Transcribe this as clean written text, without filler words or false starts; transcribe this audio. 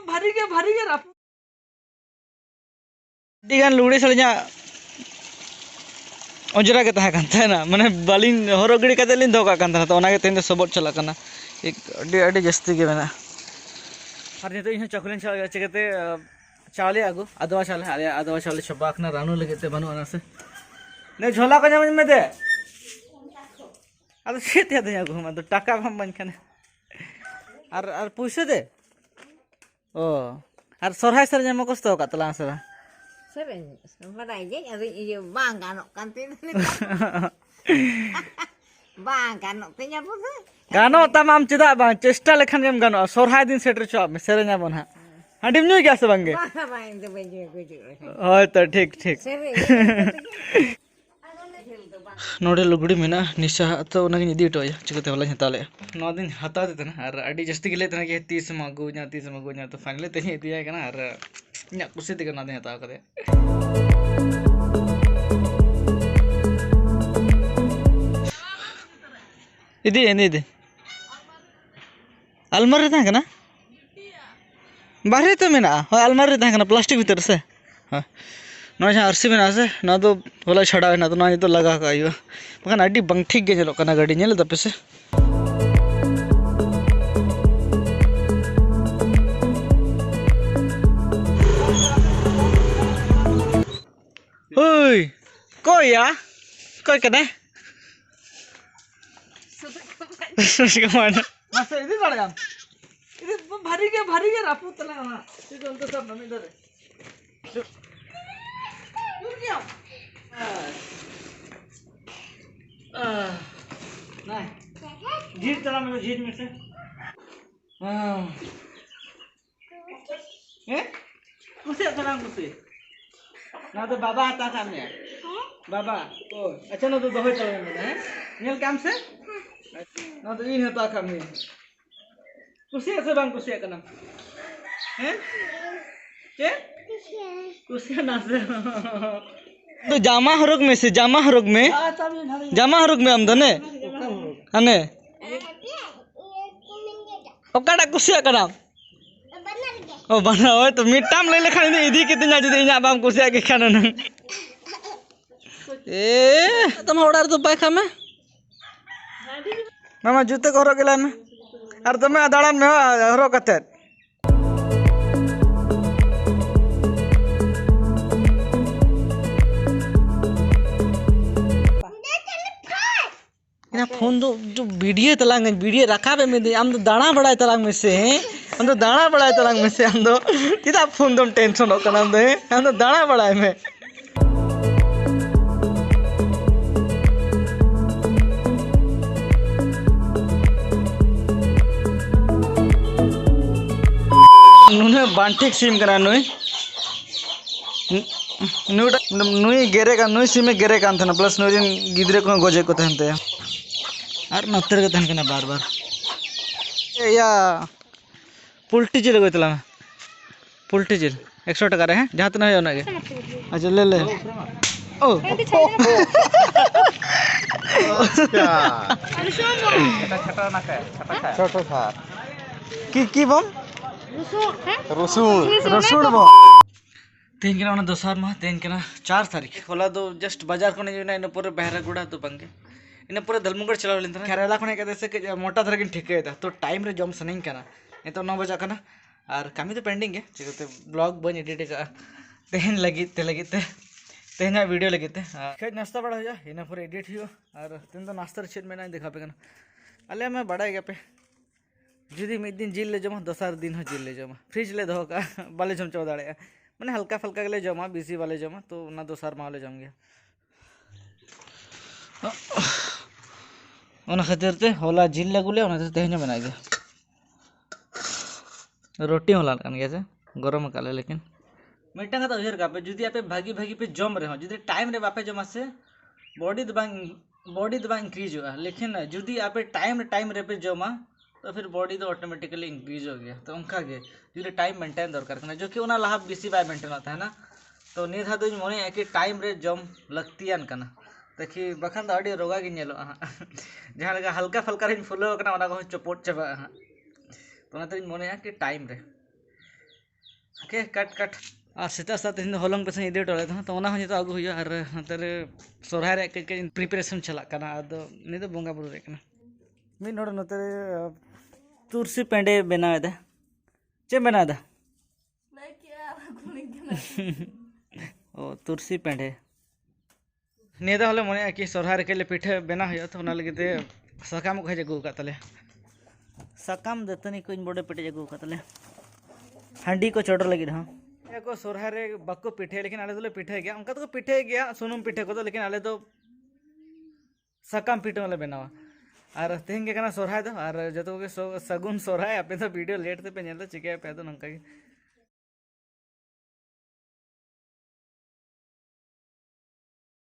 भारी के रापू दिगान लुगड़ी सलिया अजरा के तहा ना माने बालिन हरो गिड़ी कते लिन दोका कान तो ओना के तेन सबट चला कना एक अडी जस्ती के मेना और नितो इन चकलेन चिकते चावले आगु आदवा चावले छबा खना रानू लगते बनु अना से ने झोला को जम में दे अद सेत या दे आगु हम तो टाका हम बन खाने और पैसे दे ओ और सरहाय सर जम कस्तो का तला sir Baday je ari iyo bang kanok kantin bang kanok tinya pun गानो तमाम चिदा बा चेष्टा लेखन गेम गानो सोरहाय दिन सेटर चो में सेरेना बन हा हडिम न्यू क्या से बंगे bang tu beje beje होय तो ठीक ठीक sere नोडे लुगड़ी मेना निशा तो उना के निदी टोया चिकते होला हताले 9 दिन हता देते ना और अडी जस्ती के लेते ना कि 30 मगु냐 तो फाइनली ते ही दिया कना और इना कुछ दिके ना दे हता करे इदी अलमारी था कना बाहर तो मेना हो अलमारी था कना प्लास्टिक भीतर से हां ना जहाँ आरसी में से ना तो होला छड़ा ना तो ना तो लगा का आयो बखान अड्डी बंग ठीक गे चलो कना गाड़ी नेल दपे से ओय कोई कने मसे इदी बड़ा जाम इदी भारी के रापू तला ना ये तो सब नमी दरे क्या नहीं जीत चला मेरे जीत में से कुछ चला कुछ ना तो बाबा आता सामने बाबा ओ अच्छा ना तो दो चले मेरे हैं नेल काम से ना तो इन होता काम नहीं कुछ ऐसे बांग कुछ है करना हैं क्या कुछ ना से तो जामा हरोग में हम धने हने ओकाडा कुसिया कना ओ बना हो तो मिटाम ले लेखा इदी कितना जदि इना बाम कुसिया के खाना न ए तुम ऑर्डर तो पाखा में मामा जूते को हरो गेला में और तुम दाड़ान में हरो कते ना फोन दो जो वीडियो रखा पे में हम तो दाना बड़ा तलांग में से हम तो दाना बड़ा तलांग में से हम तो किदा फोन दम टेंशन हो कना दे हम तो दाना बड़ा में नुने बांटिक सिम करा नुई गेरे का नुई सिम गेरे कान था प्लस नुई गिदरे को गोजे को तहनते और नत्तर के तहन बार बार या पुल्टी जिल गई पुल्टी जिल 100 टका रहे हैं जहाँ तना है उनके अच्छा ले ले ओ की बम रसूल बम तीन के दोसार मा तीन के 4 तारीख होला तो जस्ट बाजार को इन पूरे बहरागुड़ा तो बंगे इन पूरे दलमुगड़ चला केरला को कैसे मोटा धर ठीक है तो टाइम रे जम सनी करना ये तो 9 बजा करना और कमी तो पेंडिंग है चिकते ब्लॉग बन एडिट तेहन लगे तेहना वीडियो लगे खेज नाश्ता बड़ा हो जाए इन पूरे एडिट हो और तीन तो नाश्ता चेत में देखा पे अले मैं बड़ा गया पे जुदी मिद दिन जिल ले जमा दोसार दिन हो जिल ले जमा फ्रिज ले दो का बाले जम चौ दाड़े मैंने हल्का फल्का के लिए जमा बिजी वाले जमा तो ना दोसार माले जम गया उन खातिर ते होला जिल लगुले उन तेहन बना गया रोटी होला कान गया से गरम काले लेकिन मिटा का तो उधर का पे जुदी आपे भागी पे जम रहे हो जुदी टाइम रे बापे जमा से बॉडी दबा इंक्रीज होगा लेकिन जुदी आपे टाइम रे पे जमा तो फिर बॉडी तो ऑटोमेटिकली इंक्रीज हो गया तो उनका गे जो टाइम मेंटेन दरकार करना जो कि उना लाभ बेसी बाय मेंटेन होता है ना तो नित हाथ मने है कि टाइम रे जम लगतियान कना देखी बखान अड़ी रोगा गे नेलो जहाँ लगा हल्का फल्का रे फुलो कना उना को चपोट चबा तो उना तो मने है कि टाइम रे ओके कट कट और सेता साथ इन हॉलंग पे से इदे टोले तो ओना हो जतो आगु हुयो और नतरे सोरहाय रे कई प्रिपरेशन चला करना अदो नि दो बोंगा बुरु रे कना मी नोड नतरे तुरसी पेंडे बनावे दे चे बना दा ओ तुरसी पेंडे निदा हले मने कि सोरहाय रे केले पिठे बना हुयो तो ओना लगे सकाम को हेज गु का तले सकाम दतनी कोइन बड़े पिटे जगु का तले हांडी को चोटर लगी हाँ को सोरहाय रे बाको पिठे लेकिन आले दोले पिठे गया उनका तो पिठे गया सुनुम पिठे को तो लेकिन आले तो सकाम पिठे वाले बनावा और तेहन के कना सोरहाय दो और जतो के सगुन सोरहाय आपे तो वीडियो लेट ते पे नेल चिके पे तो नंका